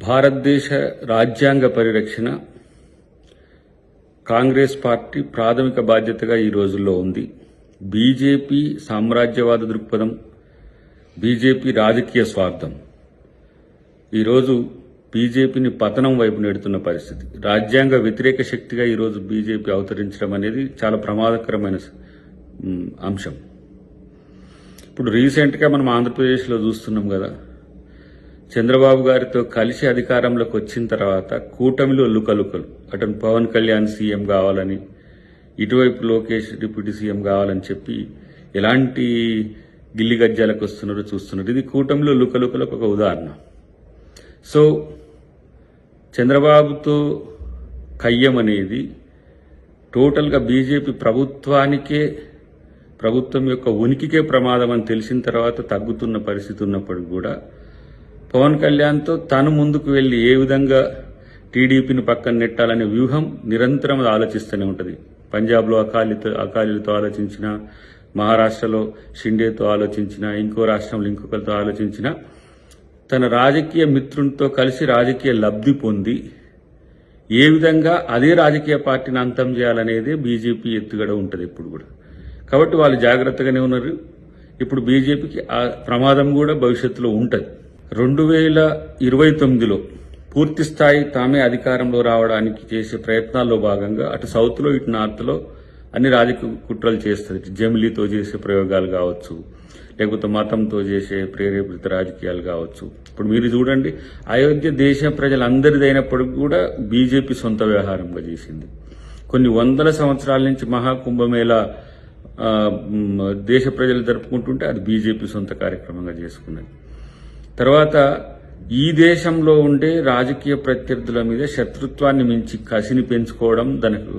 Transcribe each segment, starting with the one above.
భారతదేశ రాజ్యాంగ పరిరక్షణ కాంగ్రెస్ పార్టీ ప్రాథమిక బాధ్యతగా ఈ రోజుల్లో ఉంది. బీజేపీ సామ్రాజ్యవాద దృక్పథం, బీజేపీ రాజకీయ స్వార్థం ఈరోజు బీజేపీని పతనం వైపు నెడుతున్న పరిస్థితి. రాజ్యాంగ వ్యతిరేక శక్తిగా ఈరోజు బీజేపీ అవతరించడం అనేది చాలా ప్రమాదకరమైన అంశం. ఇప్పుడు రీసెంట్గా మనం ఆంధ్రప్రదేశ్లో చూస్తున్నాం కదా, చంద్రబాబు గారితో కలిసి అధికారంలోకి వచ్చిన తర్వాత కూటమిలో లుకలుకలు, అటు పవన్ కళ్యాణ్ సీఎం కావాలని, ఇటువైపు లోకేష్ డిప్యూటీ సీఎం కావాలని చెప్పి ఎలాంటి గిల్లి గజ్జాలకు వస్తున్నారో చూస్తున్నారు. ఇది కూటమిలో లుకలుకలకు ఒక ఉదాహరణ. సో చంద్రబాబుతో కయ్యం అనేది టోటల్గా బీజేపీ ప్రభుత్వం యొక్క ఉనికికే ప్రమాదం అని తెలిసిన తర్వాత తగ్గుతున్న పరిస్థితి ఉన్నప్పటికీ కూడా పవన్ కళ్యాణ్తో తను ముందుకు వెళ్లి ఏ విధంగా టీడీపీని పక్కన నెట్టాలనే వ్యూహం నిరంతరం ఆలోచిస్తూనే ఉంటుంది. పంజాబ్లో అకాలీలతో ఆలోచించిన, మహారాష్ట్రలో షిండేతో ఆలోచించిన, ఇంకో రాష్ట్రంలో ఇంకొకరితో ఆలోచించిన, తన రాజకీయ మిత్రునితో కలిసి రాజకీయ లబ్ధి పొంది ఏ విధంగా అదే రాజకీయ పార్టీని అంతం చేయాలనేదే బీజేపీ ఎత్తుగడ ఉంటుంది ఎప్పుడు కూడా. కాబట్టి వాళ్ళు జాగ్రత్తగానే ఉన్నారు. ఇప్పుడు బీజేపీకి ఆ ప్రమాదం కూడా భవిష్యత్తులో ఉంటుంది. 2029లో పూర్తి స్థాయి తామే అధికారంలో రావడానికి చేసే ప్రయత్నాల్లో భాగంగా అటు సౌత్లో ఇటు నార్త్లో అన్ని రాజకీయ కుట్రలు చేస్తుంది. జమిలీతో చేసే ప్రయోగాలు కావచ్చు, లేకపోతే మతంతో చేసే ప్రేరేపిత రాజకీయాలు కావచ్చు. ఇప్పుడు మీరు చూడండి, అయోధ్య దేశ ప్రజలందరిదైనప్పటికీ కూడా బీజేపీ సొంత వ్యవహారంగా చేసింది. కొన్ని వందల సంవత్సరాల నుంచి మహాకుంభమేళా దేశ ప్రజలు జరుపుకుంటుంటే అది బీజేపీ సొంత కార్యక్రమంగా చేసుకున్నది. తర్వాత ఈ దేశంలో ఉండే రాజకీయ ప్రత్యర్థుల మీద శత్రుత్వాన్ని మించి కసిని పెంచుకోవడం దానికి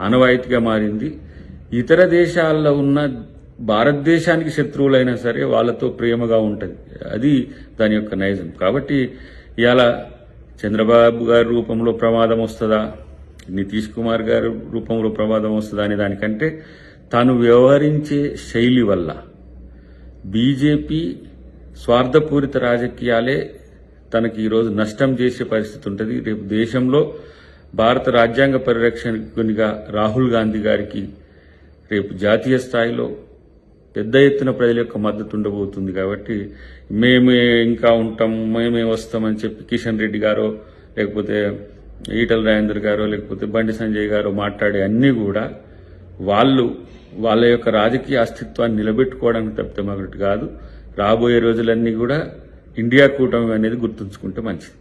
ఆనవాయితీగా మారింది. ఇతర దేశాల్లో ఉన్న భారతదేశానికి శత్రువులైనా సరే వాళ్ళతో ప్రేమగా ఉంటుంది. అది దాని యొక్క నైజం. కాబట్టి ఇవాళ చంద్రబాబు గారి రూపంలో ప్రమాదం వస్తుందా, నితీష్ కుమార్ గారి రూపంలో ప్రమాదం వస్తుందా అనే దానికంటే తాను వ్యవహరించే శైలి వల్ల బీజేపీ స్వార్థపూరిత రాజకీయాలే తనకి ఈరోజు నష్టం చేసే పరిస్థితి ఉంటుంది. రేపు దేశంలో భారత రాజ్యాంగ పరిరక్షకునిగా రాహుల్ గాంధీ గారికి రేపు జాతీయ స్థాయిలో పెద్ద ఎత్తున ప్రజల యొక్క మద్దతు ఉండబోతుంది. కాబట్టి మేమే ఇంకా ఉంటాం, మేమే వస్తామని చెప్పి కిషన్ రెడ్డి గారో, లేకపోతే ఈటల రాజేందర్ గారో, లేకపోతే బండి సంజయ్ గారో మాట్లాడే అన్నీ కూడా వాళ్ళ యొక్క రాజకీయ అస్తిత్వాన్ని నిలబెట్టుకోవడానికి తప్పితే మరొకటి కాదు. రాబోయే రోజులన్నీ కూడా ఇండియా కూటమి అనేది గుర్తుంచుకుంటే మంచిది.